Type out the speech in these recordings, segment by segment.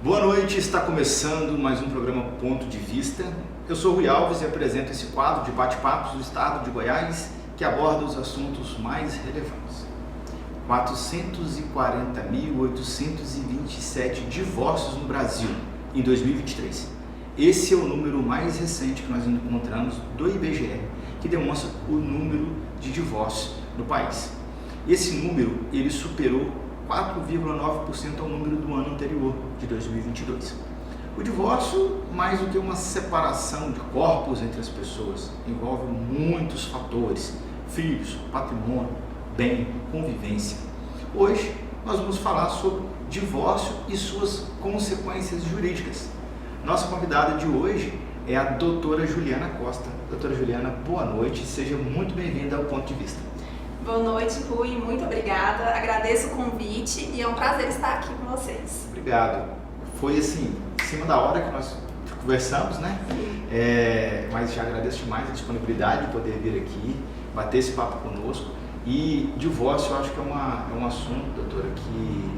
Boa noite, está começando mais um programa Ponto de Vista. Eu sou Rui Alves e apresento esse quadro de bate-papos do estado de Goiás que aborda os assuntos mais relevantes. 440.827 divórcios no Brasil em 2023. Esse é o número mais recente que nós encontramos do IBGE, que demonstra o número de divórcios no país. Esse número ele superou 4,9% ao número do ano anterior, de 2022. O divórcio, mais do que uma separação de corpos entre as pessoas, envolve muitos fatores: filhos, patrimônio, bem, convivência. Hoje nós vamos falar sobre divórcio e suas consequências jurídicas. Nossa convidada de hoje é a doutora Juliana Costa. Doutora Juliana, boa noite, seja muito bem-vinda ao Ponto de Vista. Boa noite, Rui, muito obrigada, agradeço o convite e é um prazer estar aqui com vocês. Obrigado. Foi assim, em cima da hora que nós conversamos, né? Mas já agradeço demais a disponibilidade de poder vir aqui, bater esse papo conosco. E divórcio, eu acho que é um assunto, doutora, que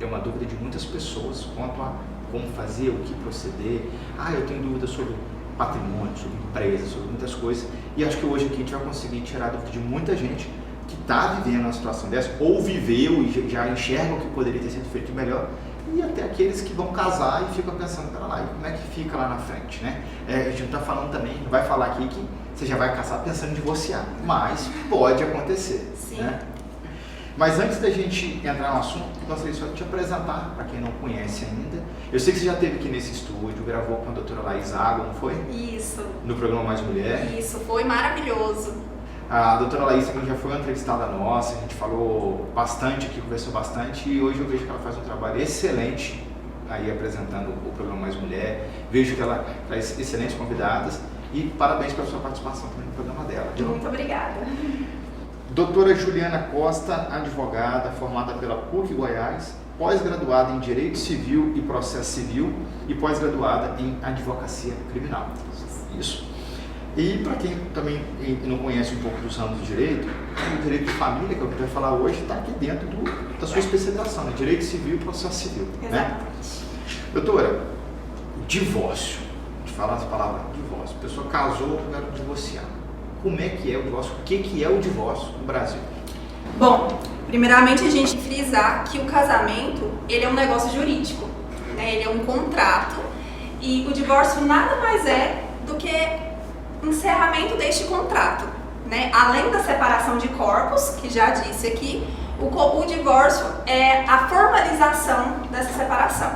é uma dúvida de muitas pessoas quanto a como fazer, o que proceder. Eu tenho dúvida sobre patrimônio, sobre empresa, sobre muitas coisas. E acho que hoje aqui a gente vai conseguir tirar a dúvida de muita gente que está vivendo uma situação dessa, ou viveu e já enxerga o que poderia ter sido feito melhor, e até aqueles que vão casar e ficam pensando, pera lá, e como é que fica lá na frente, né? A gente não está falando também, não vai falar aqui que você já vai casar pensando em divorciar, mas pode acontecer. Sim. Né? Mas antes da gente entrar no assunto, eu gostaria só de te apresentar, para quem não conhece ainda. Eu sei que você já esteve aqui nesse estúdio, gravou com a doutora Laís Água, não foi? Isso. No programa Mais Mulher. Isso, foi maravilhoso. A doutora Laís também já foi uma entrevistada nossa, a gente falou bastante aqui, conversou bastante, e hoje eu vejo que ela faz um trabalho excelente aí apresentando o programa Mais Mulher. Vejo que ela traz excelentes convidadas e parabéns pela sua participação também no programa dela. Muito obrigada. Doutora Juliana Costa, advogada, formada pela PUC Goiás, pós-graduada em Direito Civil e Processo Civil e pós-graduada em Advocacia Criminal. Isso. E para quem também não conhece um pouco dos ramos do direito, o direito de família, que eu quero falar hoje, está aqui dentro da sua especialização, né? Direito Civil e Processo Civil. Exatamente. Né? Doutora, divórcio, a gente fala as palavras divórcio, a pessoa casou, quero divorciar. Como é que é o divórcio? O que é o divórcio no Brasil? Bom, primeiramente a gente frisar que o casamento, ele é um negócio jurídico, né? Ele é um contrato e o divórcio nada mais é do que encerramento deste contrato, né? Além da separação de corpos, que já disse aqui, o divórcio é a formalização dessa separação,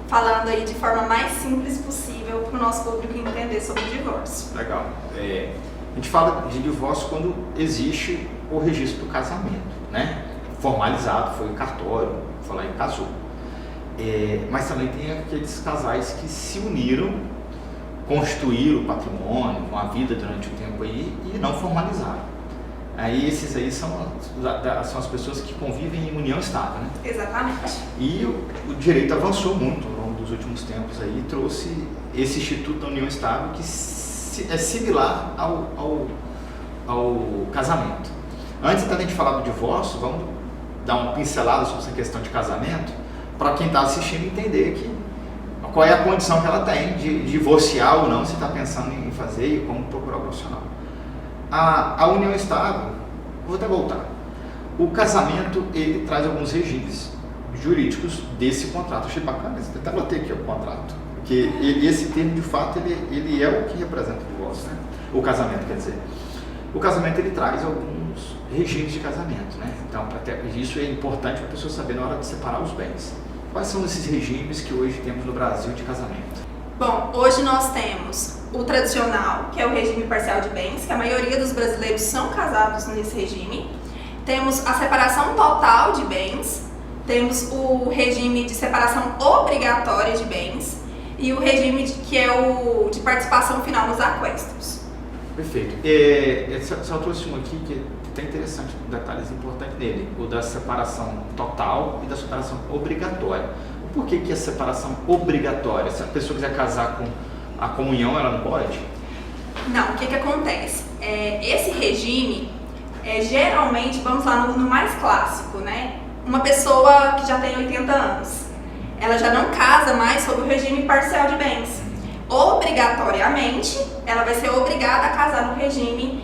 falando aí de forma mais simples possível para o nosso público entender sobre o divórcio. Legal. A gente fala de divórcio quando existe o registro do casamento, né? Formalizado, foi em cartório, foi lá e casou. Mas também tem aqueles casais que se uniram, constituíram o patrimônio, uma vida durante o tempo aí e não formalizaram. Aí esses aí são as pessoas que convivem em união estável, né? Exatamente. E o direito avançou muito ao longo dos últimos tempos aí, trouxe esse Instituto da União Estável que é similar ao casamento. Antes da gente falar do divórcio, vamos dar uma pincelada sobre essa questão de casamento, para quem está assistindo entender que qual é a condição que ela tem de divorciar ou não, se está pensando em fazer e como procurar o profissional. A união estável, vou até voltar. O casamento, ele traz alguns regimes jurídicos desse contrato. Achei bacana, até botei aqui o contrato, porque esse termo, de fato, ele é o que representa o divórcio, né? O casamento, quer dizer. O casamento, ele traz alguns regimes de casamento, né? Então, até isso é importante para a pessoa saber na hora de separar os bens. Quais são esses regimes que hoje temos no Brasil de casamento? Bom, hoje nós temos o tradicional, que é o regime parcial de bens, que a maioria dos brasileiros são casados nesse regime. Temos a separação total de bens, temos o regime de separação obrigatória de bens e o regime que é o de participação final nos aquestos. Perfeito. Só trouxe um aqui que é até interessante, detalhes importantes nele, o da separação total e da separação obrigatória. Por que a separação obrigatória? Se a pessoa quiser casar com a comunhão, ela não pode? Não, o que acontece? Esse regime, geralmente, vamos lá no mais clássico, né? Uma pessoa que já tem 80 anos. ela já não casa mais sob o regime parcial de bens. Obrigatoriamente, ela vai ser obrigada a casar no regime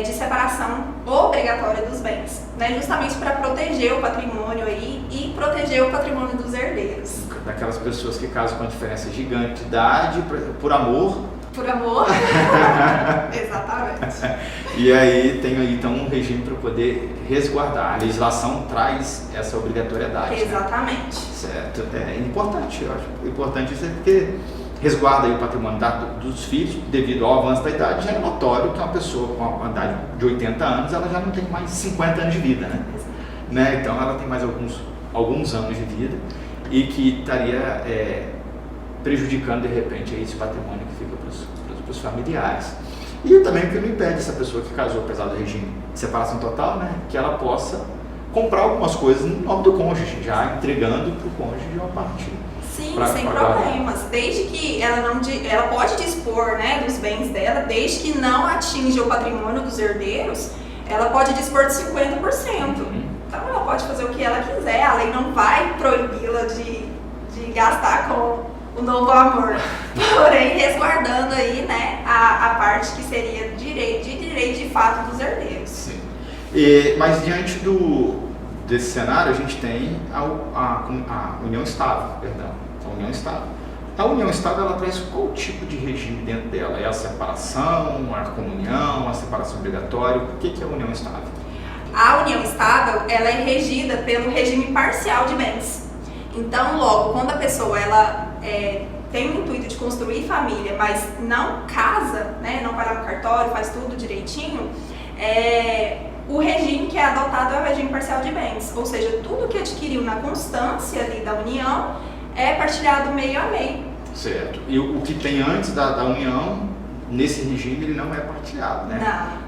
de separação obrigatória dos bens, né? Justamente para proteger o patrimônio aí e proteger o patrimônio dos herdeiros. Daquelas pessoas que casam com a diferença gigante de idade, por amor. Por amor? Exatamente. E aí tem aí, então, um regime para poder resguardar. A legislação traz essa obrigatoriedade. Exatamente. Né? Certo. É importante, eu acho. Importante isso é porque resguarda aí o patrimônio dos filhos devido ao avanço da idade. Já é notório que uma pessoa com uma idade de 80 anos, ela já não tem mais 50 anos de vida, né? Então ela tem mais alguns anos de vida e que estaria prejudicando de repente aí esse patrimônio que fica para os familiares. E também que não impede essa pessoa que casou, apesar do regime de separação total, né, que ela possa comprar algumas coisas no nome do cônjuge, já entregando para o cônjuge uma parte. Sim, sem problemas. Desde que ela pode dispor, né, dos bens dela, desde que não atinja o patrimônio dos herdeiros, ela pode dispor de 50%. Então ela pode fazer o que ela quiser, a lei não vai proibi-la de gastar com o novo amor, porém resguardando aí, né, a parte que seria direito de fato dos herdeiros. Sim. Mas diante desse cenário a gente tem a união estável, a união estável. A união estável ela traz qual tipo de regime dentro dela? É a separação, a comunhão, a separação obrigatória? O que é a união estável? A união estável ela é regida pelo regime parcial de bens. Então, logo, quando a pessoa tem o intuito de construir família, mas não casa, né, não vai lá no cartório, faz tudo direitinho, o regime que é adotado é o regime parcial de bens. Ou seja, tudo que adquiriu na constância ali da união é partilhado meio a meio. Certo. E o que tem antes da união, nesse regime, ele não é partilhado, né?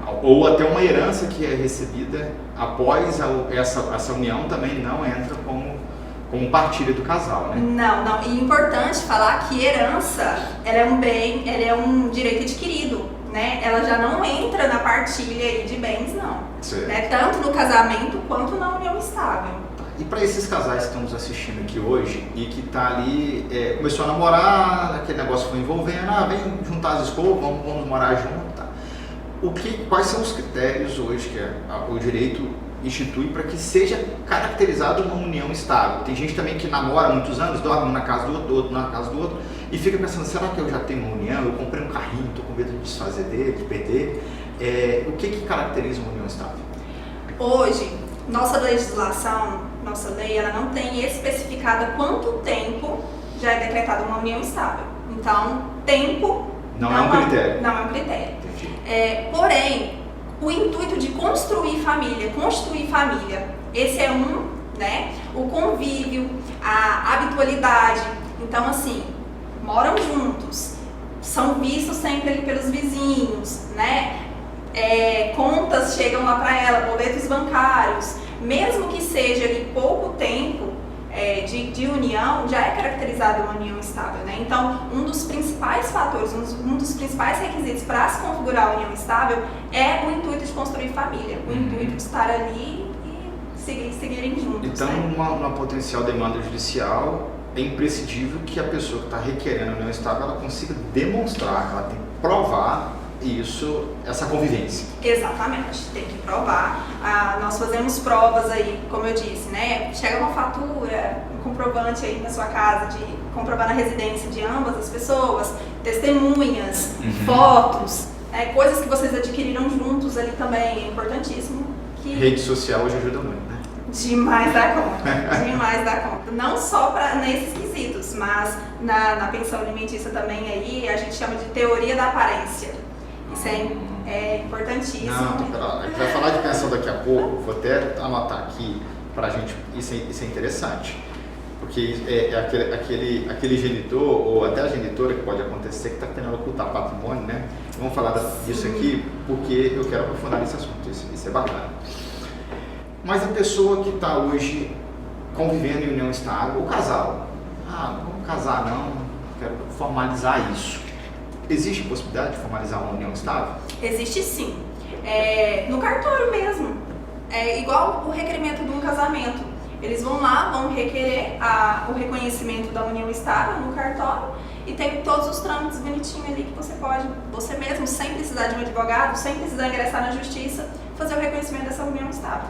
Não. Ou até uma herança que é recebida após essa união também não entra como partilha do casal, né? Não. E é importante falar que herança, ela é um bem, ela é um direito adquirido, né? Ela já não entra na partilha aí de bens, não. Né? Tanto no casamento quanto na união estável. E para esses casais que estão nos assistindo aqui hoje e que tá ali, começou a namorar, aquele negócio foi envolvendo, vem juntar as escovas, vamos morar junto, tá? Quais são os critérios hoje que o direito institui para que seja caracterizado uma união estável? Tem gente também que namora há muitos anos, dorme um na casa do outro na casa do outro, e fica pensando, será que eu já tenho uma união? Eu comprei um carrinho, estou com medo de desfazer dele, de perder. O que caracteriza uma união estável? Hoje, nossa legislação, nossa lei, ela não tem especificada quanto tempo já é decretada uma união estável. Então, tempo não é um critério. Não é um critério. Porém, o intuito de constituir família, esse é né? O convívio, a habitualidade. Então, assim, moram juntos, são vistos sempre ali pelos vizinhos, né? Contas chegam lá para ela, boletos bancários, mesmo que seja ali pouco tempo de união, já é caracterizada uma união estável, né? Então, um dos principais fatores, um dos principais requisitos para se configurar a união estável é o intuito de construir família, o intuito de estar ali e seguirem juntos. Então, né? uma potencial demanda judicial, é imprescindível que a pessoa que está requerendo a união estável, ela consiga demonstrar, ela tem que provar essa convivência. Exatamente, tem que provar. Nós fazemos provas aí, como eu disse, né? Chega uma fatura, um comprovante aí na sua casa, de comprovando a residência de ambas as pessoas, testemunhas, fotos, coisas que vocês adquiriram juntos ali também, é importantíssimo. Rede social hoje ajuda muito, né? Demais da conta, demais da conta. Não só nesses quesitos, mas na pensão alimentícia também aí, a gente chama de teoria da aparência. Isso é importantíssimo. Não, pera lá. A gente vai falar de pensão daqui a pouco, vou até anotar aqui pra gente, isso é interessante. Porque aquele genitor, ou até a genitora que pode acontecer, que está tentando ocultar patrimônio, né? Vamos falar disso aqui, porque eu quero aprofundar nesse assunto, isso é bacana. Mas a pessoa que está hoje convivendo em união estável, o casal, não vamos casar não, quero formalizar isso. Existe possibilidade de formalizar uma união estável? Existe sim. No cartório mesmo. É igual o requerimento de um casamento. Eles vão lá, vão requerer o reconhecimento da união estável no cartório e tem todos os trâmites bonitinhos ali que você pode, você mesmo, sem precisar de um advogado, sem precisar ingressar na justiça, fazer o reconhecimento dessa união estável.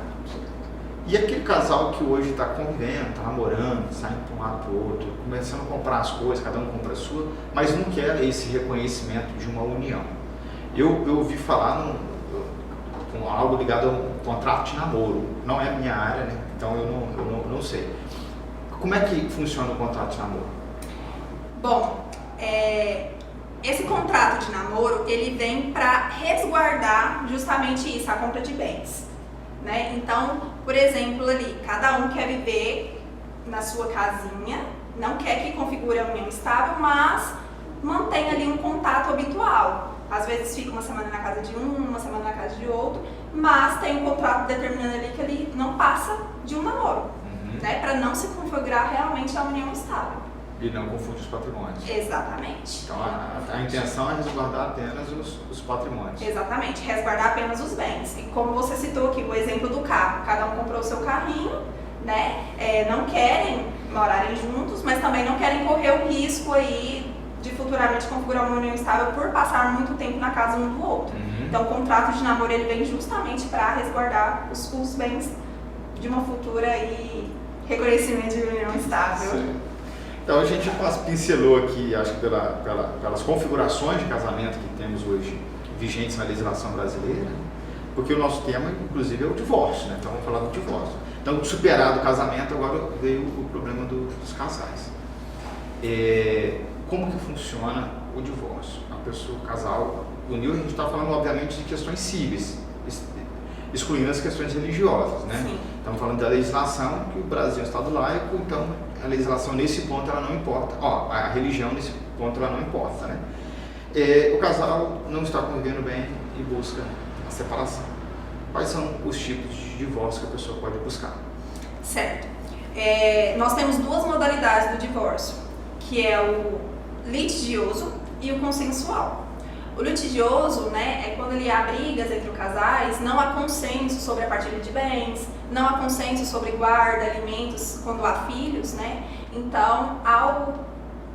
E aquele casal que hoje está convivendo, está namorando, saindo para um lado para o outro, começando a comprar as coisas, cada um compra a sua, mas não quer esse reconhecimento de uma união. Eu ouvi falar com algo ligado a um contrato de namoro. Não é a minha área, né? Então eu não sei. Como é que funciona o contrato de namoro? Bom, esse contrato de namoro, ele vem para resguardar justamente isso, a compra de bens. Né? Então, por exemplo, ali, cada um quer viver na sua casinha, não quer que configure a união estável, mas mantém ali um contato habitual. Às vezes fica uma semana na casa de um, uma semana na casa de outro, mas tem um contrato determinando ali que ele não passa de um namoro, né? Para não se configurar realmente a união estável. E não confunde os patrimônios. Exatamente. Então a intenção é resguardar apenas os patrimônios. Exatamente, resguardar apenas os bens. E como você citou aqui, o exemplo do carro, cada um comprou o seu carrinho, né? Não querem morarem juntos, mas também não querem correr o risco aí de futuramente configurar uma união estável por passar muito tempo na casa um do outro. Então o contrato de namoro ele vem justamente para resguardar os bens de uma futura aí, reconhecimento de união estável. Sim. Então a gente pincelou aqui, acho que pelas configurações de casamento que temos hoje vigentes na legislação brasileira, porque o nosso tema, inclusive, é o divórcio, né? Então vamos falar do divórcio. Então, superado o casamento, agora veio o problema dos casais. Como que funciona o divórcio? A pessoa, o casal, uniu, a gente está falando, obviamente, de questões cíveis, excluindo as questões religiosas, né? Sim. Estamos falando da legislação, que o Brasil é um Estado laico, então a legislação nesse ponto ela não importa, a religião nesse ponto ela não importa, né? O casal não está convivendo bem e busca a separação. Quais são os tipos de divórcio que a pessoa pode buscar? Certo. Nós temos duas modalidades do divórcio, que é o litigioso e o consensual. O litigioso, né, é quando ele há brigas entre os casais, não há consenso sobre a partilha de bens, não há consenso sobre guarda, alimentos, quando há filhos, né? Então, há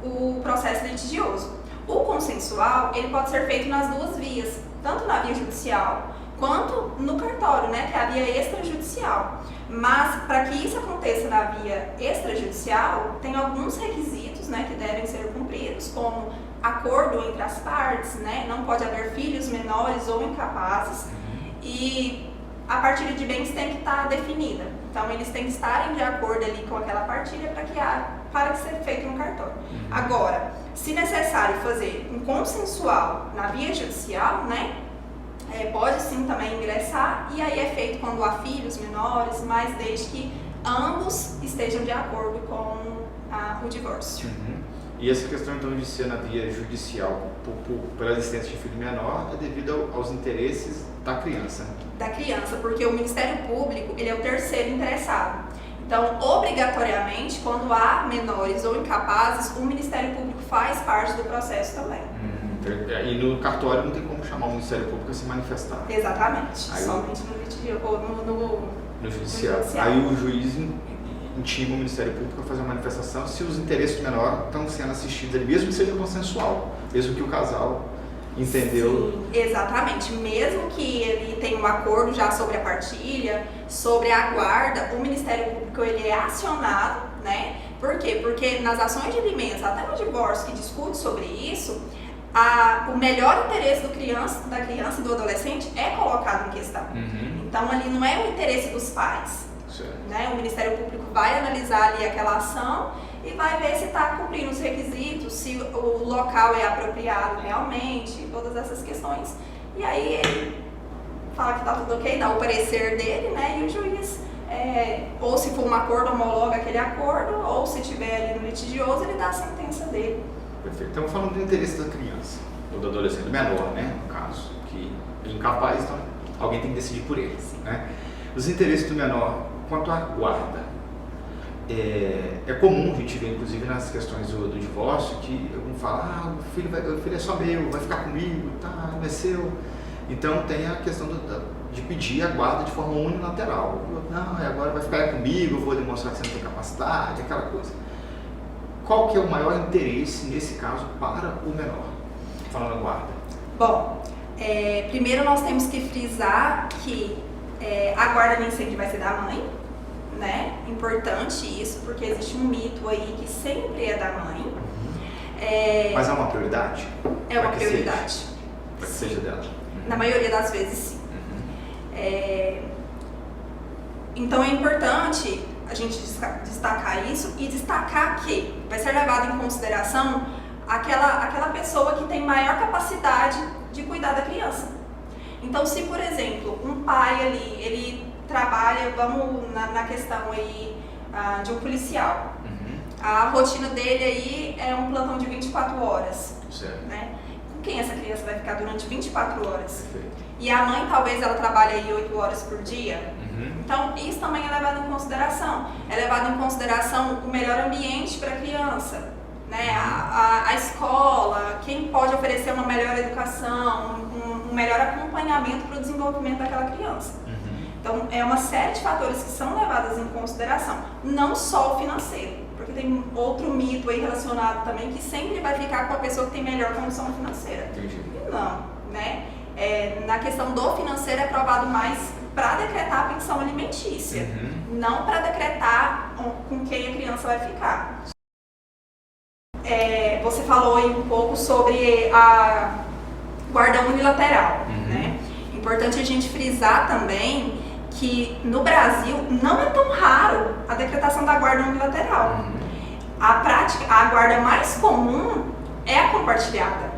o processo litigioso. O consensual, ele pode ser feito nas duas vias, tanto na via judicial quanto no cartório, né, que é a via extrajudicial. Mas, para que isso aconteça na via extrajudicial, tem alguns requisitos, né, que devem ser cumpridos, como acordo entre as partes, né, não pode haver filhos menores ou incapazes, e a partilha de bens tem que estar definida. Então, eles têm que estarem de acordo ali com aquela partilha para que seja feito no cartório. Agora, se necessário fazer um consensual na via judicial, né, pode sim também ingressar, e aí é feito quando há filhos menores, mas desde que ambos estejam de acordo com o divórcio. E essa questão então de ser na via judicial pela existência de filho menor é devido aos interesses da criança. Da criança, porque o Ministério Público ele é o terceiro interessado. Então, obrigatoriamente, quando há menores ou incapazes, o Ministério Público faz parte do processo também. E no cartório não tem como chamar o Ministério Público a se manifestar. Exatamente, aí, somente no litígio ou no judicial. Aí o juiz intima o Ministério Público a fazer uma manifestação se os interesses do menor estão sendo assistidos ali, mesmo que seja consensual, mesmo que o casal entendeu. Sim, exatamente, mesmo que ele tenha um acordo já sobre a partilha, sobre a guarda, o Ministério Público ele é acionado, né? Por quê? Porque nas ações de alimentos, até no divórcio que discute sobre isso, o melhor interesse da criança e do adolescente é colocado em questão. Então ali não é o interesse dos pais. Né? O Ministério Público vai analisar ali aquela ação e vai ver se está cumprindo os requisitos, se o local é apropriado realmente, todas essas questões. E aí ele fala que está tudo ok, dá o parecer dele, né? E o juiz, ou se for um acordo, homologa aquele acordo, ou se tiver ali no litigioso, ele dá a sentença dele. Perfeito. Estamos falando do interesse da criança, ou do adolescente, do menor, né? No caso, que é incapaz, então alguém tem que decidir por ele. Né? Os interesses do menor, quanto à guarda, é comum a gente ver, inclusive nas questões do divórcio, que algum fala, o filho é só meu, vai ficar comigo, tá, não é seu. Então tem a questão de pedir a guarda de forma unilateral. Não, agora vai ficar comigo, eu vou demonstrar que você não tem capacidade, aquela coisa. Qual que é o maior interesse, nesse caso, para o menor? Falando a guarda. Bom, primeiro nós temos que frisar que a guarda nem sempre vai ser da mãe, né? Importante isso, porque existe um mito aí que sempre é da mãe. Mas é uma prioridade? É uma prioridade. Para que seja dela? Na maioria das vezes, sim. Então é importante a gente destacar isso e destacar que vai ser levado em consideração aquela pessoa que tem maior capacidade de cuidar da criança. Então, se por exemplo, um pai ali, ele trabalha, vamos na questão aí de um policial, a rotina dele aí é um plantão de 24 horas, certo. Né? Com quem essa criança vai ficar durante 24 horas? Perfeito. E a mãe talvez ela trabalhe aí 8 horas por dia. Então, isso também é levado em consideração. É levado em consideração o melhor ambiente para a criança, né? A escola, quem pode oferecer uma melhor educação, um melhor acompanhamento para o desenvolvimento daquela criança. Então, é uma série de fatores que são levados em consideração, não só o financeiro, porque tem outro mito aí relacionado também que sempre vai ficar com a pessoa que tem melhor condição financeira. Entendi. Não, né? Na questão do financeiro é provado mais para decretar a pensão alimentícia, não para decretar com quem a criança vai ficar. Você falou aí um pouco sobre a guarda unilateral, né? Importante a gente frisar também que no Brasil não é tão raro a decretação da guarda unilateral. A guarda mais comum é a compartilhada.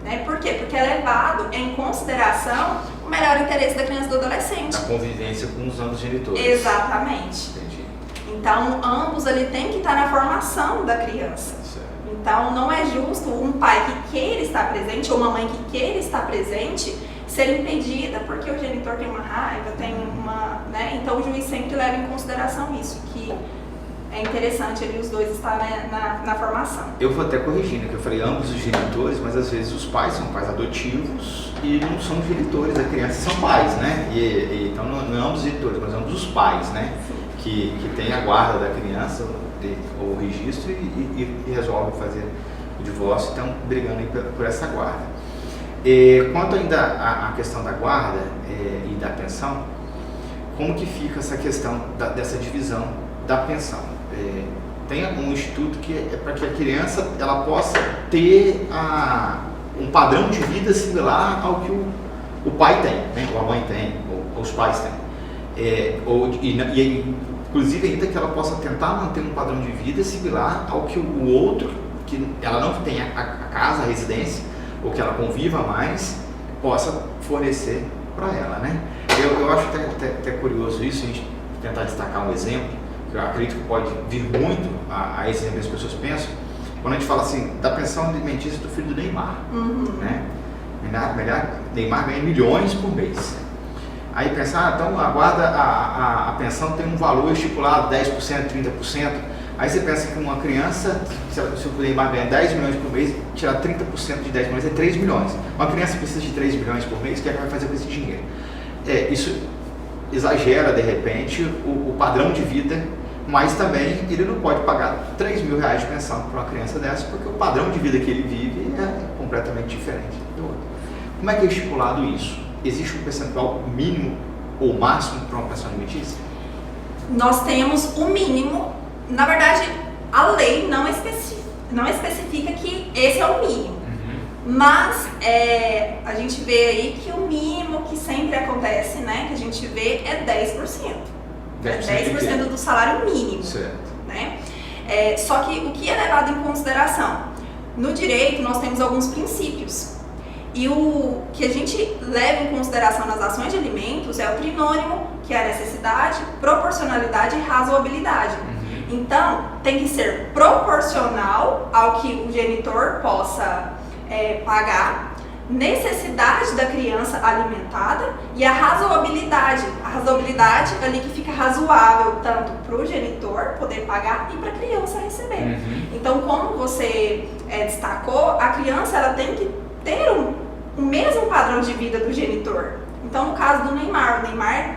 Né? Por quê? Porque é levado em consideração o melhor interesse da criança e do adolescente. A convivência com os ambos genitores. Exatamente. Entendi. Então, ambos ali têm que estar na formação da criança. Certo. Então, não é justo um pai que queira estar presente ou uma mãe que queira estar presente ser impedida porque o genitor tem uma raiva, tem uma... Né? Então, o juiz sempre leva em consideração isso, que é interessante ali os dois estarem na formação. Eu vou até corrigir, né? Que eu falei ambos os genitores, mas às vezes os pais são pais adotivos e não são genitores da criança, são pais, né? Então não é ambos os genitores, mas ambos os pais, né? Que tem a guarda da criança, ou o registro e resolvem fazer o divórcio, estão brigando aí por essa guarda. Quanto ainda à questão da guarda e da pensão, como que fica essa questão dessa divisão da pensão? Tem um instituto que é para que a criança ela possa ter um padrão de vida similar ao que o pai tem, né? Ou a mãe tem, ou os pais têm. Inclusive ainda que ela possa tentar manter um padrão de vida similar ao que o outro, que ela não tenha a casa, a residência, ou que ela conviva mais, possa fornecer para ela, né? Eu acho até curioso isso, a gente tentar destacar um exemplo, que eu acredito que pode vir muito a esse exemplo que as pessoas pensam, quando a gente fala assim, da pensão alimentícia do filho do Neymar, né? Neymar ganha milhões por mês. Aí pensar, então a pensão tem um valor estipulado, 10%, 30%. Aí você pensa que uma criança, se o Neymar ganha 10 milhões por mês, tirar 30% de 10 milhões é 3 milhões. Uma criança precisa de 3 milhões por mês, o que é que vai fazer com esse dinheiro? Isso exagera, de repente, o padrão de vida, mas também ele não pode pagar 3 mil reais de pensão para uma criança dessa, porque o padrão de vida que ele vive é completamente diferente do outro. Como é que é estipulado isso? Existe um percentual mínimo ou máximo para uma pensão alimentícia? Nós temos o mínimo, na verdade, a lei não especifica que esse é o mínimo. Mas a gente vê aí que o mínimo que sempre acontece, né, que a gente vê é 10%. 10% do salário mínimo. Certo. Né? Só que o que é levado em consideração? No direito nós temos alguns princípios. E o que a gente leva em consideração nas ações de alimentos é o trinônimo, que é a necessidade, proporcionalidade e razoabilidade. Então, tem que ser proporcional ao que o genitor possa pagar, necessidade da criança alimentada e a razoabilidade. A razoabilidade ali que fica razoável tanto para o genitor poder pagar e para a criança receber. Então, como você destacou, a criança ela tem que ter o mesmo padrão de vida do genitor. Então, no caso do Neymar, o Neymar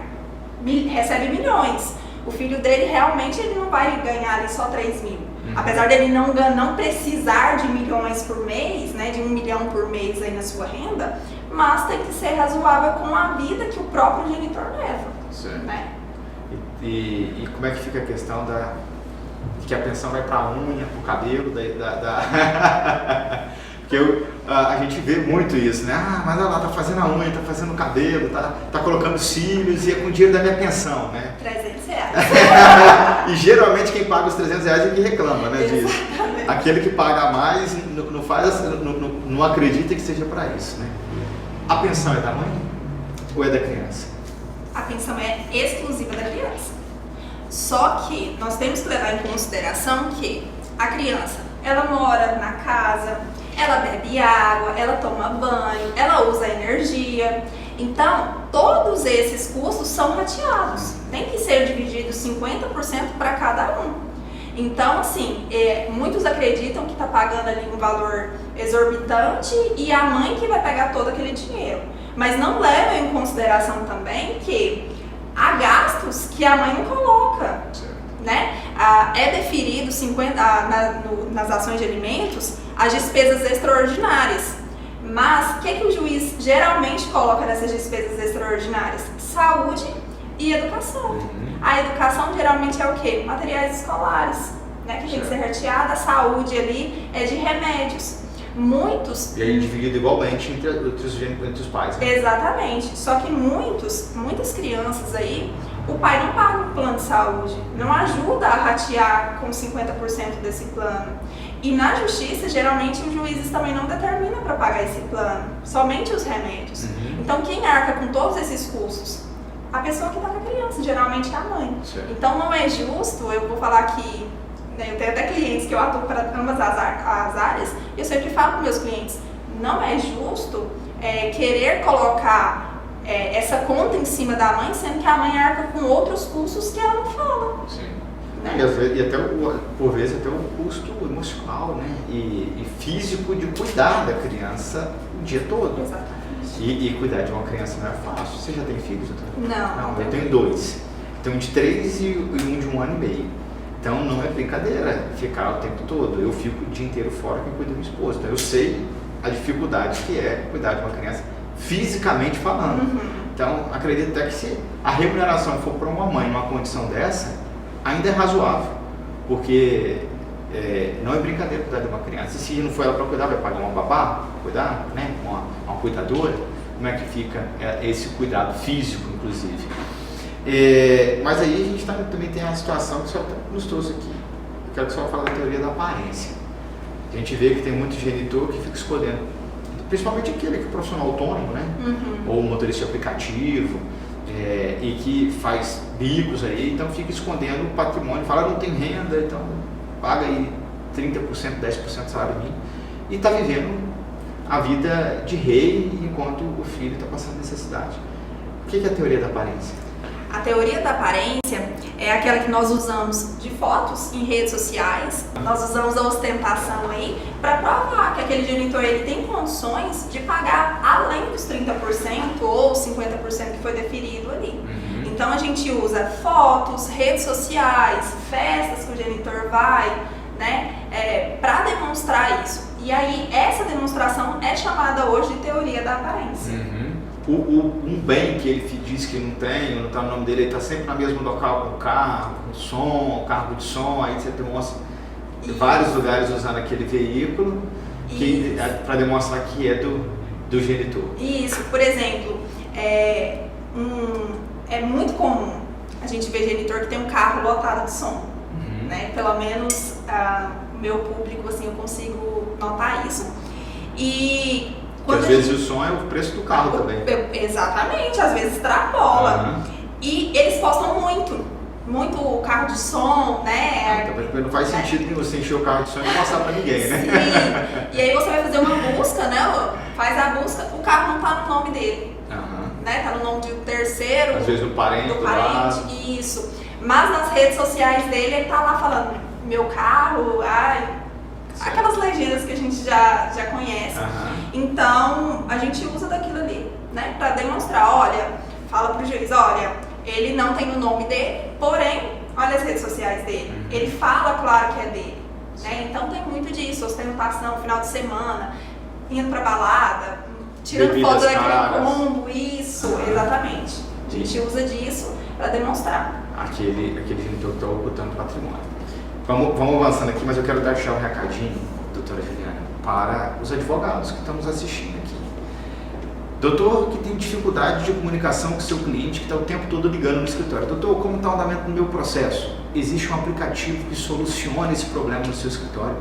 recebe milhões. O filho dele realmente ele não vai ganhar ali só 3 mil. Apesar dele não precisar de milhões por mês, né, de 1 milhão por mês aí na sua renda, mas tem que ser razoável com a vida que o próprio genitor leva. Certo. Né? E como é que fica a questão de que a pensão vai para a unha, para o cabelo, porque a gente vê muito isso, né? Ah, mas olha lá, tá fazendo a unha, tá fazendo o cabelo, tá colocando cílios e é com o dinheiro da minha pensão, né? R$300. E geralmente quem paga os R$300 é que reclama, né, disso. Aquele que paga mais não acredita que seja para isso, né? A pensão é da mãe ou é da criança? A pensão é exclusiva da criança. Só que nós temos que levar em consideração que a criança, ela mora na casa, ela bebe água, ela toma banho, ela usa energia. Então, todos esses custos são rateados. Tem que ser dividido 50% para cada um. Então, assim, muitos acreditam que está pagando ali um valor exorbitante e a mãe que vai pegar todo aquele dinheiro. Mas não levam em consideração também que há gastos que a mãe não coloca. Né? É deferido nas ações de alimentos as despesas extraordinárias. Mas o que o juiz geralmente coloca nessas despesas extraordinárias? Saúde e educação. A educação geralmente é o quê? Materiais escolares, né? Que tem que ser rateada. A saúde ali é de remédios. Muitos... E aí dividido igualmente entre os pais, né? Exatamente. Só que muitas crianças aí, o pai não paga um plano de saúde, não ajuda a ratear com 50% desse plano. E na justiça, geralmente, os juízes também não determinam para pagar esse plano, somente os remédios. Então, quem arca com todos esses custos? A pessoa que está com a criança, geralmente é a mãe. Certo. Então, não é justo, eu vou falar que, né, eu tenho até clientes que eu atuo para ambas as áreas, e eu sempre falo para meus clientes, não é justo querer colocar essa conta em cima da mãe, sendo que a mãe arca com outros custos que ela não fala. Sim. Né? E até, por vezes, até um custo emocional, né? E físico de cuidar da criança o dia todo. Exatamente. E cuidar de uma criança não é fácil. Você já tem filhos? Não, eu tenho 2. Tenho um de 3 e um de 1 ano e meio. Então não é brincadeira ficar o tempo todo. Eu fico o dia inteiro fora quem cuida da minha esposa. Então eu sei a dificuldade que é cuidar de uma criança fisicamente falando. Então acredito até que se a remuneração for para uma mãe numa condição dessa, ainda é razoável. Porque não é brincadeira cuidar de uma criança. E se não for ela para cuidar, vai pagar uma babá, cuidar, né? Uma cuidadora. Como é que fica esse cuidado físico, inclusive? Mas aí a gente também tem a situação que o senhor nos trouxe aqui. Eu quero que o senhor fale da teoria da aparência. A gente vê que tem muito genitor que fica escolhendo, principalmente aquele que é profissional autônomo, né? Ou motorista de aplicativo, e que faz bicos aí, então fica escondendo o patrimônio, fala não tem renda, então paga aí 30%, 10% do salário mínimo e está vivendo a vida de rei enquanto o filho está passando necessidade. O que é a teoria da aparência? A teoria da aparência é aquela que nós usamos de fotos em redes sociais, nós usamos a ostentação aí para provar que aquele genitor ele tem condições de pagar além dos 30% ou 50% que foi deferido ali. Então a gente usa fotos, redes sociais, festas que o genitor vai, né, para demonstrar isso. E aí essa demonstração é chamada hoje de teoria da aparência. Um bem que ele diz que não tem, não está no nome dele, ele está sempre no mesmo local com o carro, com som, carro de som, aí você demonstra em vários lugares usando aquele veículo para demonstrar que é do genitor. Isso, por exemplo, é muito comum a gente ver genitor que tem um carro lotado de som, né? Pelo menos meu público, assim, eu consigo notar isso. E porque às vezes o som é o preço do carro também. Exatamente, às vezes extrapola. E eles postam muito carro de som, né? Não faz sentido nenhum você encher o carro de som e não mostrar pra ninguém, né? Sim. E aí você vai fazer uma busca, né? Faz a busca, o carro não tá no nome dele. Né? Tá no nome de um terceiro. Às vezes do parente. Isso. Mas nas redes sociais dele, ele tá lá falando, meu carro, aquelas legendas que a gente já conhece. Então, a gente usa daquilo ali né, para demonstrar, olha, fala pro juiz, olha, ele não tem o nome dele, porém, olha as redes sociais dele, ele fala, claro, que é dele, né? Então tem muito disso, ostentação, final de semana, indo pra balada, tirando Bebidas foto daquele caras. combo, isso, exatamente. A gente usa disso para demonstrar. Aquele genitor que está ocultando patrimônio. Vamos avançando aqui, mas eu quero deixar um recadinho, doutora Juliana, para os advogados que estão nos assistindo aqui. Doutor que tem dificuldade de comunicação com seu cliente, que está o tempo todo ligando no escritório. Doutor, como está o andamento do meu processo? Existe um aplicativo que soluciona esse problema no seu escritório.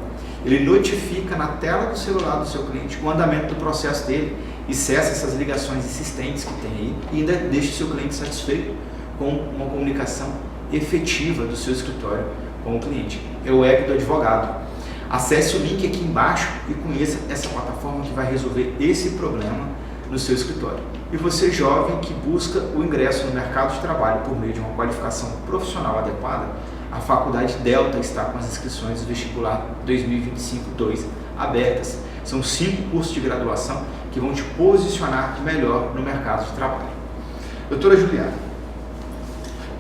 Ele notifica na tela do celular do seu cliente o andamento do processo dele e cessa essas ligações insistentes que tem aí e ainda deixa o seu cliente satisfeito com uma comunicação efetiva do seu escritório com o cliente. É o app do advogado. Acesse o link aqui embaixo e conheça essa plataforma que vai resolver esse problema no seu escritório. E você, jovem, que busca o ingresso no mercado de trabalho por meio de uma qualificação profissional adequada, a Faculdade Delta está com as inscrições do vestibular 2025-2 abertas. São 5 cursos de graduação que vão te posicionar melhor no mercado de trabalho. Doutora Juliana,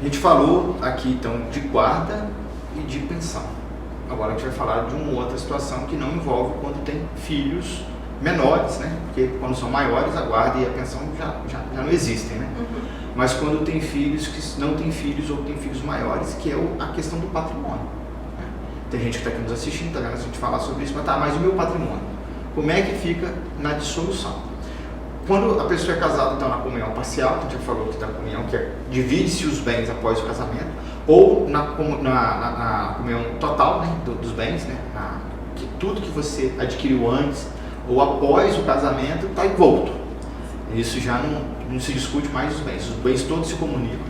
a gente falou aqui então de guarda e de pensão. Agora a gente vai falar de uma outra situação que não envolve quando tem filhos menores, né? Porque quando são maiores a guarda e a pensão já não existem, né? Mas quando tem filhos que não tem filhos ou tem filhos maiores, que é a questão do patrimônio. Né? Tem gente que está aqui nos assistindo, está vendo a gente falar sobre isso, mas o meu patrimônio? Como é que fica na dissolução? Quando a pessoa é casada, então, na comunhão parcial, que a gente já falou que da comunhão, que divide-se os bens após o casamento, ou na comunhão total, né, dos bens, né, que tudo que você adquiriu antes ou após o casamento está envolto. Isso já não se discute mais os bens todos se comunicam.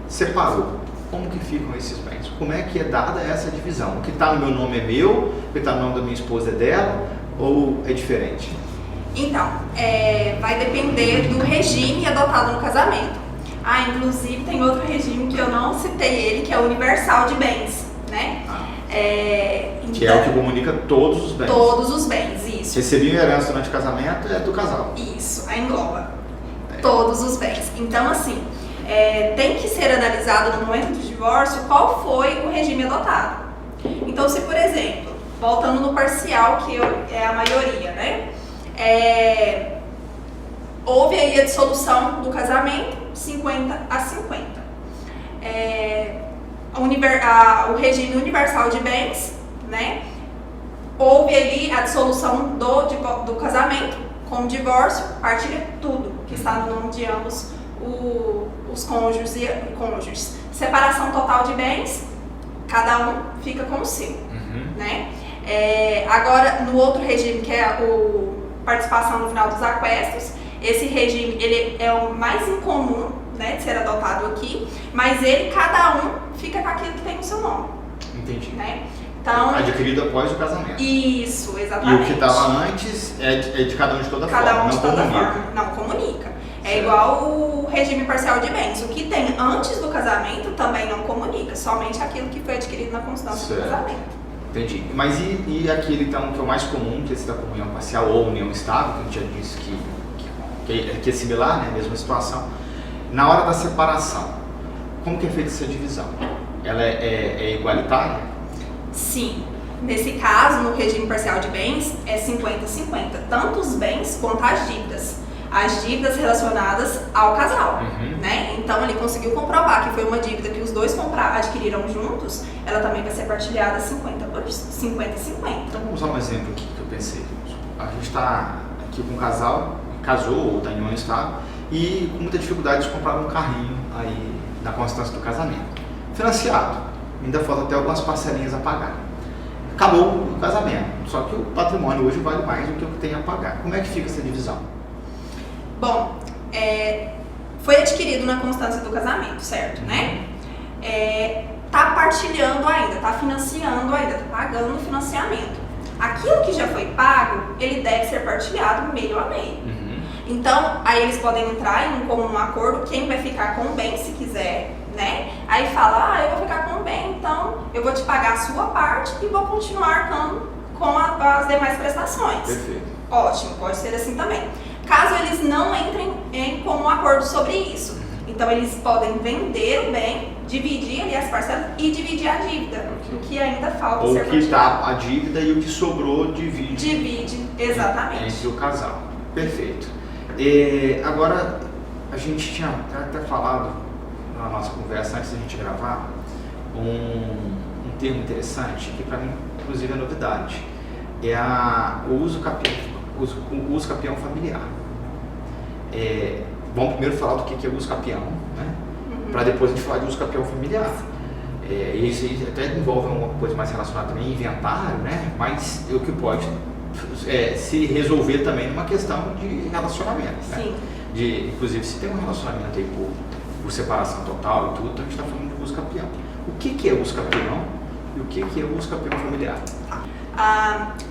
Separou. Como que ficam esses bens? Como é que é dada essa divisão? O que está no meu nome é meu, o que está no nome da minha esposa é dela, ou é diferente? Então, vai depender do regime adotado no casamento. Inclusive tem outro regime que eu não citei ele, que é o universal de bens, né? Que é o que comunica todos os bens. Todos os bens, isso. Recebi uma herança durante o casamento, é do casal. Isso, aí engloba todos os bens. Então, assim, tem que ser analisado no momento do divórcio qual foi o regime adotado. Então, se por exemplo, voltando no parcial, que é a maioria, né? Houve aí a dissolução do casamento, 50-50. O regime universal de bens, né? Houve ali a dissolução do casamento, com o divórcio, partilha tudo que está no nome de ambos os cônjuges e cônjuges. Separação total de bens, cada um fica com o seu, né? Agora, no outro regime, que é o participação no final dos aquestos, esse regime ele é o mais incomum, né, de ser adotado aqui, mas cada um fica com aquilo que tem no seu nome. Entendi. Né? Então, adquirido após o casamento. Isso, exatamente. E o que estava antes é de cada um de toda forma. Cada um de toda comunica. forma, não comunica. É Certo. igual o regime parcial de bens. O que tem antes do casamento também não comunica, somente aquilo que foi adquirido na constância do casamento. Entendi. Mas e aquele então que é o mais comum, que é esse da comunhão parcial ou união estável, que a gente já disse que é similar, né, a mesma situação. Na hora da separação, como que é feita essa divisão? Ela é igualitária? Sim. Nesse caso, no regime parcial de bens, é 50-50, tanto os bens quanto as dívidas. As dívidas relacionadas ao casal, né? Então ele conseguiu comprovar que foi uma dívida que os dois adquiriram juntos, ela também vai ser partilhada 50-50. Então vamos usar um exemplo aqui que eu pensei. A gente está aqui com um casal, casou ou está em união estável e com muita dificuldade de comprar um carrinho aí na constância do casamento. Financiado, ainda falta até algumas parcelinhas a pagar. Acabou o casamento, só que o patrimônio hoje vale mais do que o que tem a pagar. Como é que fica essa divisão? Bom, foi adquirido na constância do casamento, certo, né? Tá partilhando ainda, tá financiando ainda, tá pagando o financiamento. Aquilo que já foi pago, ele deve ser partilhado meio a meio. Então, aí eles podem entrar em um comum acordo, quem vai ficar com o bem se quiser, né? Aí fala, eu vou ficar com o bem, então eu vou te pagar a sua parte e vou continuar arcando com as demais prestações. Perfeito. Ótimo, pode ser assim também. caso eles não entrem em comum acordo sobre isso. Então eles podem vender o bem, dividir ali as parcelas e dividir a dívida, o que ainda falta Ou ser que partilhado. tá a dívida e o que sobrou divide. Divide, exatamente. Entre o casal. Perfeito. Agora, a gente tinha até falado na nossa conversa antes da gente gravar um termo interessante que para mim inclusive é novidade. É o uso capião familiar. Vamos primeiro falar do que é o uso capião, né? Para depois a gente falar de uso capião familiar. Isso aí até envolve uma coisa mais relacionada também a inventário, né? Mas o que pode se resolver também numa questão de relacionamento. Sim. Né? Inclusive, se tem um relacionamento aí por separação total e tudo, então a gente está falando de uso capião. O que é uso capião e o que é uso capião familiar?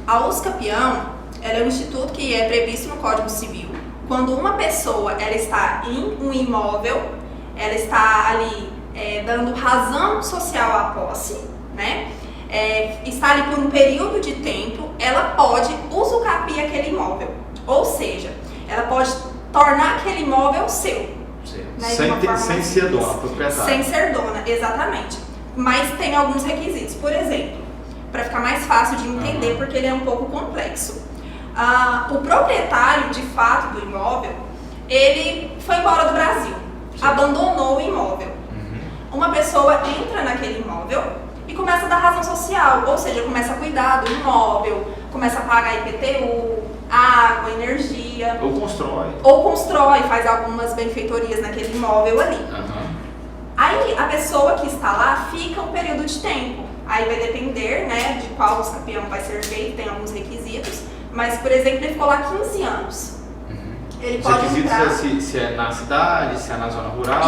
A uso capião é um instituto que é previsto no Código Civil. Quando uma pessoa ela está em um imóvel, ela está ali dando razão social à posse, né? Está ali por um período de tempo, ela pode usucapiar aquele imóvel. Ou seja, ela pode tornar aquele imóvel seu. Né? Sem ser dona, proprietária. Sem ser dona, exatamente. Mas tem alguns requisitos. Por exemplo, para ficar mais fácil de entender, porque ele é um pouco complexo. O proprietário, de fato, do imóvel, ele foi embora do Brasil, abandonou o imóvel. Uma pessoa entra naquele imóvel e começa a dar razão social, ou seja, começa a cuidar do imóvel, começa a pagar IPTU, água, energia. Ou constrói, faz algumas benfeitorias naquele imóvel ali. Aí a pessoa que está lá fica um período de tempo. Aí vai depender, né, de qual uso capião vai ser feito, tem alguns requisitos. Mas, por exemplo, ele ficou lá 15 anos. Ele pode entrar... se é na cidade, se é na zona rural.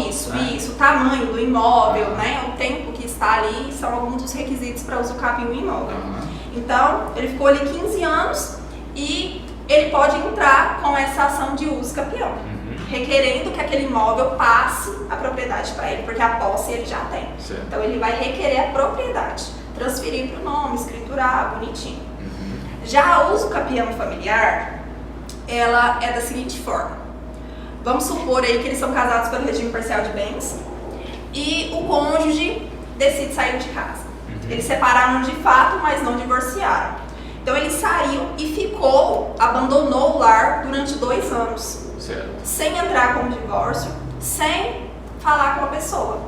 Isso, o tamanho do imóvel, né, o tempo que está ali, são alguns dos requisitos para usucapiar um imóvel. Então, ele ficou ali 15 anos e ele pode entrar com essa ação de uso capião, requerendo que aquele imóvel passe a propriedade para ele, porque a posse ele já tem. Certo. Então, ele vai requerer a propriedade, transferir para o nome, escriturar, bonitinho. Já a uso capião familiar, ela é da seguinte forma. Vamos supor aí que eles são casados pelo regime parcial de bens e o cônjuge decide sair de casa. Eles separaram de fato, mas não divorciaram. Então ele saiu e abandonou o lar durante 2 anos. Certo. Sem entrar com o divórcio, sem falar com a pessoa.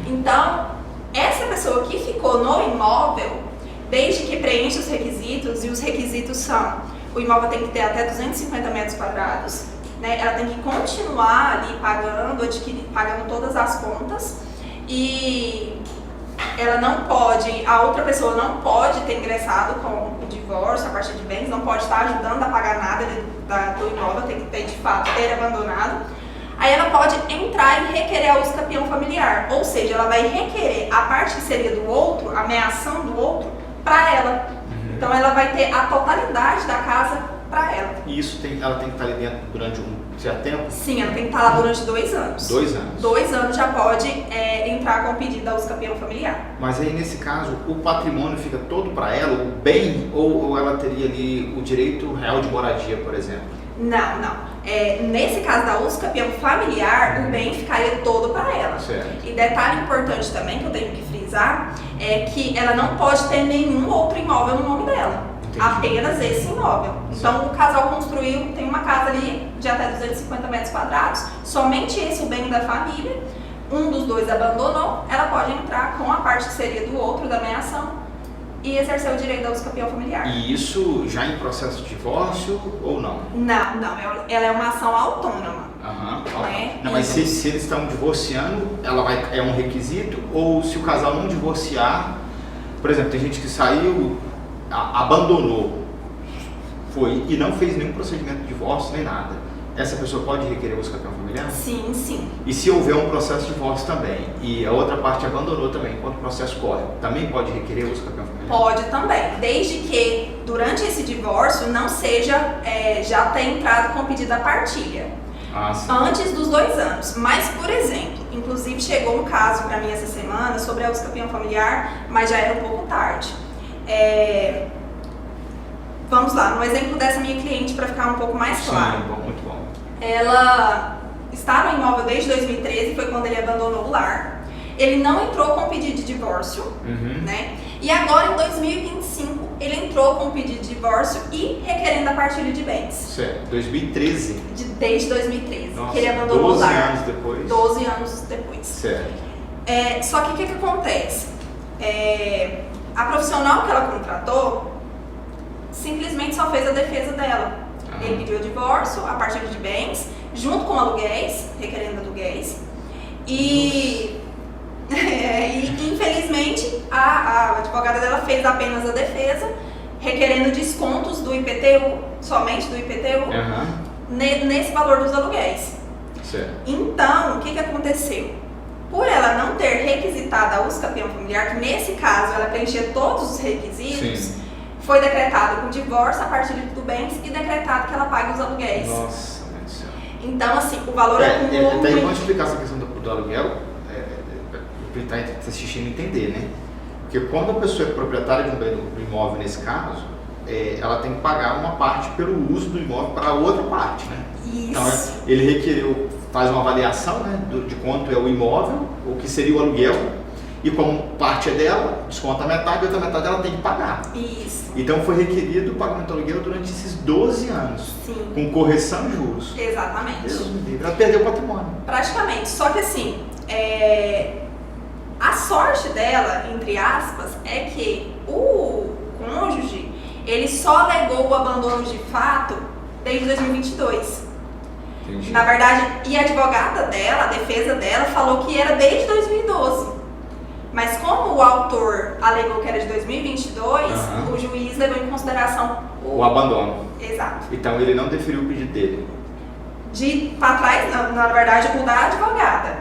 Então, essa pessoa que ficou no imóvel, desde que preenche os requisitos, e os requisitos são: o imóvel tem que ter até 250 metros quadrados, né? Ela tem que continuar ali pagando todas as contas, e ela não pode, a outra pessoa não pode ter ingressado com o divórcio, a partir de bens, não pode estar ajudando a pagar nada do imóvel, tem que ter de fato ter abandonado. Aí ela pode entrar e requerer a uso capião familiar, ou seja, ela vai requerer a parte que seria do outro, a ameação do outro, para ela. Então ela vai ter a totalidade da casa para ela. E isso ela tem que estar ali dentro durante um certo tempo? Sim, ela tem que estar lá durante 2 anos. 2 anos. 2 anos já pode entrar com o pedido da uso capião familiar. Mas aí nesse caso, o patrimônio fica todo para ela, o bem, ou ela teria ali o direito real de moradia, por exemplo? Não. Nesse caso da uso capião familiar, o bem ficaria todo para ela. Certo. E detalhe importante também que eu tenho que frisar é que ela não pode ter nenhum outro imóvel no nome dela. Entendi. Apenas esse imóvel. Certo. Então o casal construiu, tem uma casa ali de até 250 metros quadrados, somente esse o bem da família, um dos dois abandonou, ela pode entrar com a parte que seria do outro, da meação, e exercer o direito da uso capião familiar. E isso já em processo de divórcio ou não? Não, ela é uma ação autônoma. Não, mas se eles estão divorciando, é um requisito? Ou se o casal não divorciar, por exemplo, tem gente que saiu, abandonou, foi e não fez nenhum procedimento de divórcio nem nada. Essa pessoa pode requerer uso capião familiar? Sim. E se houver um processo de divórcio também, e a outra parte abandonou também, enquanto o processo corre, também pode requerer uso capião familiar? Pode também, desde que durante esse divórcio não seja, já tenha entrado com pedido da partilha. Antes dos 2 anos. Mas, por exemplo, inclusive chegou um caso para mim essa semana sobre a uso capião familiar, mas já era um pouco tarde. Vamos lá, no exemplo dessa minha cliente, para ficar um pouco mais claro. Sim, muito ela está no imóvel desde 2013, foi quando ele abandonou o lar. Ele não entrou com pedido de divórcio, né? E agora, em 2025, ele entrou com pedido de divórcio e requerendo a partilha de bens. Certo, 2013? Desde 2013, Nossa, que ele abandonou o lar. 12 anos depois. 12 anos depois. Certo. Só que o que acontece? A profissional que ela contratou simplesmente só fez a defesa dela. Ele pediu o divórcio, a partilha de bens, junto com aluguéis, requerendo aluguéis. E infelizmente a advogada dela fez apenas a defesa, requerendo descontos do IPTU, somente do IPTU, nesse valor dos aluguéis. Certo. Então, o que aconteceu? Por ela não ter requisitado a uso campeão familiar, que nesse caso ela preenchia todos os requisitos, Sim. foi decretado o divórcio, a partilha do bens e decretado que ela pague os aluguéis. Nossa, meu Deus do céu. Então, assim, o valor acumulou Até muito. vamos explicar essa questão do aluguel, para quem está assistindo entender, né? Porque quando a pessoa é proprietária de um bem do imóvel, nesse caso, ela tem que pagar uma parte pelo uso do imóvel para a outra parte, né? Isso. Então, ele requeriu, faz uma avaliação, né, de quanto é o imóvel, o que seria o aluguel, e como parte é dela, desconta a metade, e a outra metade ela tem que pagar. Isso. Então foi requerido o pagamento do aluguel durante esses 12 anos, Sim. com correção e juros. Exatamente. Deus me livre, ela perdeu o patrimônio. Praticamente. Só que assim, a sorte dela, entre aspas, é que o cônjuge, ele só alegou o abandono de fato desde 2022. Entendi. Na verdade, e a advogada dela, a defesa dela, falou que era desde 2012. Mas como o autor alegou que era de 2022, o juiz levou em consideração o abandono. Exato. Então ele não deferiu o pedido dele. Para trás, na verdade, o da advogada,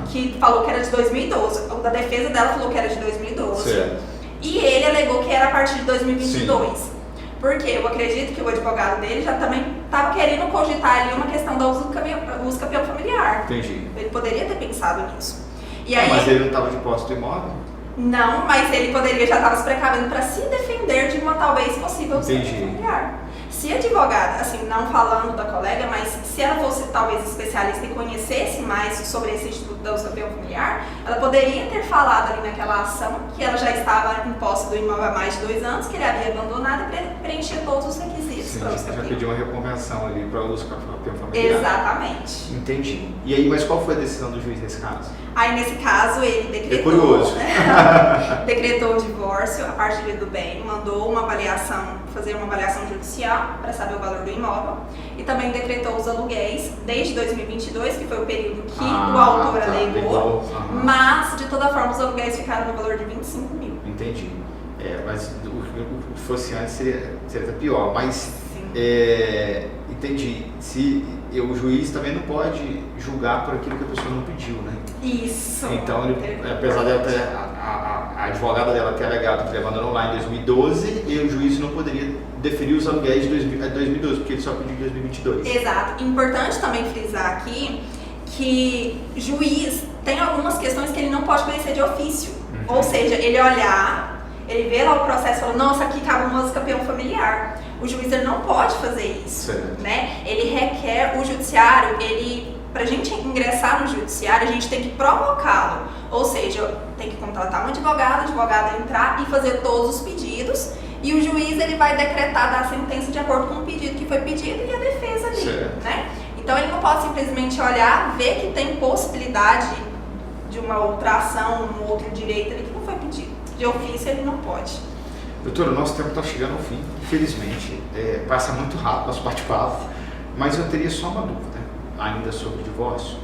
que falou que era de 2012. O da defesa dela falou que era de 2012. Certo. E ele alegou que era a partir de 2022. Sim. Porque eu acredito que o advogado dele já também estava querendo cogitar ali uma questão da uso campeão familiar. Entendi. Ele poderia ter pensado nisso. E aí, mas ele não estava de posse do imóvel? Não, mas ele poderia já estar se precavendo para se defender de uma talvez possível uso campeão familiar. Se a advogada, assim, não falando da colega, mas se ela fosse talvez especialista e conhecesse mais sobre esse instituto da uso campeão familiar, ela poderia ter falado ali naquela ação que ela já estava em posse do imóvel há mais de 2 anos, que ele havia abandonado e preenchia todos os requisitos para o uso campeão. Já pediu uma reconvenção ali para o uso campeão familiar. Exatamente. Entendi. E aí, mas qual foi a decisão do juiz nesse caso? Aí, nesse caso, ele decretou, curioso. decretou o divórcio, a partilha do bem, mandou fazer uma avaliação judicial para saber o valor do imóvel e também decretou os aluguéis desde 2022, que foi o período que o autor alegou, mas, de toda forma, os aluguéis ficaram no valor de 25 mil. Entendi. Mas se fosse antes seria pior, mas entendi. O juiz também não pode julgar por aquilo que a pessoa não pediu, né? Isso. Então, apesar dela ter, a advogada dela ter alegado que ele abandonou lá em 2012, e o juiz não poderia deferir os aluguéis de 2012, porque ele só pediu em 2022. Exato. Importante também frisar aqui que juiz tem algumas questões que ele não pode conhecer de ofício. Ou seja, ele olhar, ele vê lá o processo e fala, nossa, aqui cabe um uso campeão familiar. O juiz ele não pode fazer isso, né? Ele requer o judiciário, pra gente ingressar no judiciário, a gente tem que provocá-lo. Ou seja, tem que contratar um advogado, o advogado entrar e fazer todos os pedidos, e o juiz ele vai decretar da sentença de acordo com o pedido que foi pedido e a defesa ali, né? Então ele não pode simplesmente olhar, ver que tem possibilidade de uma outra ação, um outro direito ali que não foi pedido. De ofício ele não pode. Doutora, o nosso tempo está chegando ao fim, infelizmente. Passa muito rápido nosso bate-papo, mas eu teria só uma dúvida ainda sobre o divórcio,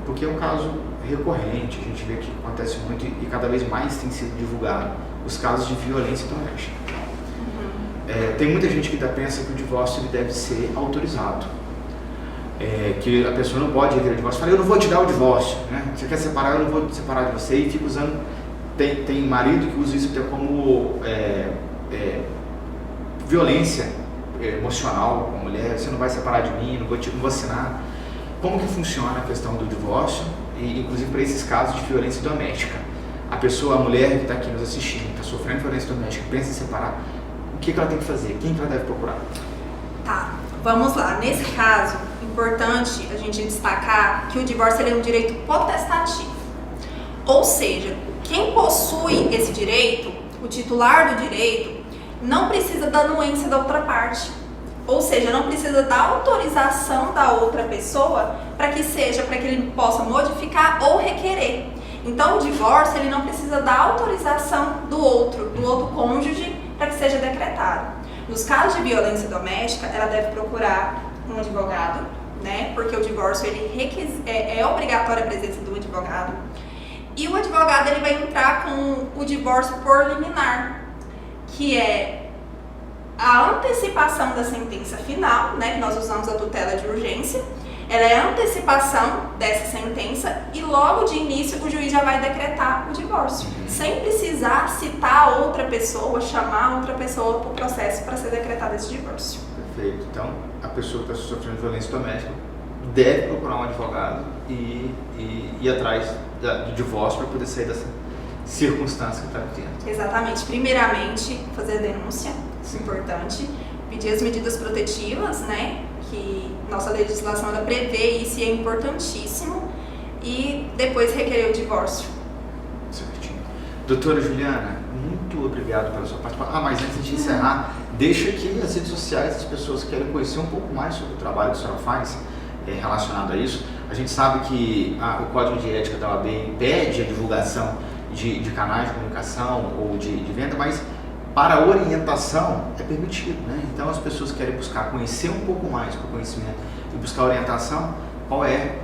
porque é um caso recorrente, a gente vê que acontece muito e cada vez mais tem sido divulgado os casos de violência doméstica. Tem muita gente que ainda pensa que o divórcio ele deve ser autorizado, que a pessoa não pode requerer o divórcio, fala, eu não vou te dar o divórcio, né? Você quer separar, eu não vou te separar de você, e fica usando. Tem marido que usa isso até como violência emocional com a mulher, você não vai separar de mim, não vou assinar. Como que funciona a questão do divórcio, e inclusive para esses casos de violência doméstica? A mulher que está aqui nos assistindo, está sofrendo violência doméstica, pensa em separar, o que ela tem que fazer? Quem que ela deve procurar? Tá, vamos lá. Nesse caso, importante a gente destacar que o divórcio ele é um direito potestativo. Ou seja, quem possui esse direito, o titular do direito, não precisa da anuência da outra parte. Ou seja, não precisa da autorização da outra pessoa para que ele possa modificar ou requerer. Então, o divórcio ele não precisa da autorização do outro cônjuge para que seja decretado. Nos casos de violência doméstica, ela deve procurar um advogado, né? Porque o divórcio é obrigatória a presença do advogado. E o advogado ele vai entrar com o divórcio por liminar, que é a antecipação da sentença final, né? Que nós usamos a tutela de urgência. Ela é a antecipação dessa sentença e logo de início o juiz já vai decretar o divórcio, sem precisar citar outra pessoa, chamar outra pessoa para o processo para ser decretado esse divórcio. Perfeito. Então, a pessoa que está sofrendo violência doméstica deve procurar um advogado e ir atrás do divórcio para poder sair dessa circunstância que está vivendo. Exatamente. Primeiramente, fazer a denúncia, isso é importante. Pedir as medidas protetivas, né? Que nossa legislação ela prevê isso e é importantíssimo. E depois requerer o divórcio. Certinho. Doutora Juliana, muito obrigado pela sua participação. mas antes de encerrar, deixa aqui as redes sociais, as pessoas que querem conhecer um pouco mais sobre o trabalho que a senhora faz relacionado a isso. A gente sabe que o Código de Ética da OAB impede a divulgação de canais de comunicação ou de venda, mas para orientação é permitido, né? Então as pessoas querem buscar conhecer um pouco mais para o conhecimento e buscar orientação. Qual é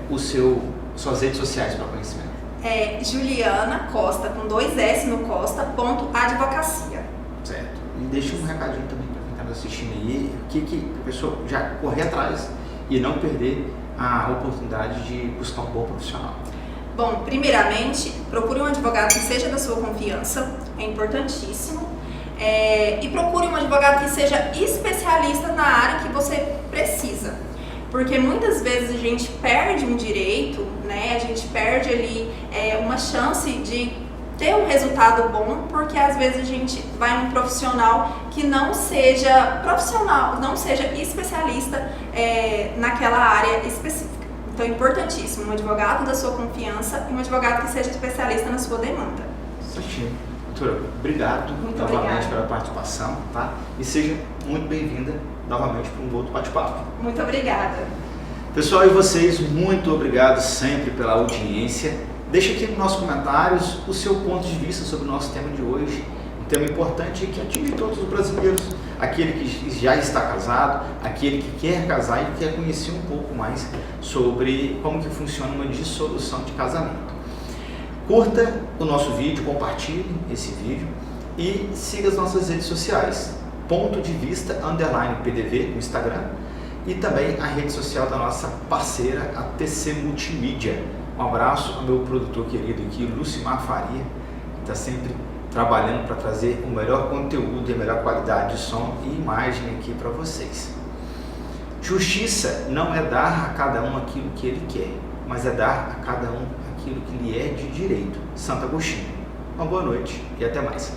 suas redes sociais para conhecimento? É Juliana Costa, com 2 S no Costa, .advocacia. Certo. E deixa um recadinho também para quem está nos assistindo aí, que a pessoa já correr atrás e não perder a oportunidade de buscar um bom profissional. Bom, primeiramente, procure um advogado que seja da sua confiança, é importantíssimo. E procure um advogado que seja especialista na área que você precisa. Porque muitas vezes a gente perde um direito, né? A gente perde ali uma chance de ter um resultado bom, porque às vezes a gente vai num profissional que não seja especialista naquela área específica. Então é importantíssimo um advogado da sua confiança e um advogado que seja especialista na sua demanda. Certinho. Doutora, obrigado novamente pela participação, tá? E seja muito bem-vinda novamente para um outro bate-papo. Muito obrigada. Pessoal, e vocês, muito obrigado sempre pela audiência. Deixa aqui nos nossos comentários o seu ponto de vista sobre o nosso tema de hoje. Um tema importante que atinge todos os brasileiros. Aquele que já está casado, aquele que quer casar e quer conhecer um pouco mais sobre como que funciona uma dissolução de casamento. Curta o nosso vídeo, compartilhe esse vídeo e siga as nossas redes sociais. Ponto de Vista _PDV no Instagram e também a rede social da nossa parceira, a TC Multimídia. Um abraço ao meu produtor querido aqui, Lucimar Faria, que está sempre trabalhando para trazer o melhor conteúdo e a melhor qualidade de som e imagem aqui para vocês. Justiça não é dar a cada um aquilo que ele quer, mas é dar a cada um aquilo que lhe é de direito. Santo Agostinho. Uma boa noite e até mais.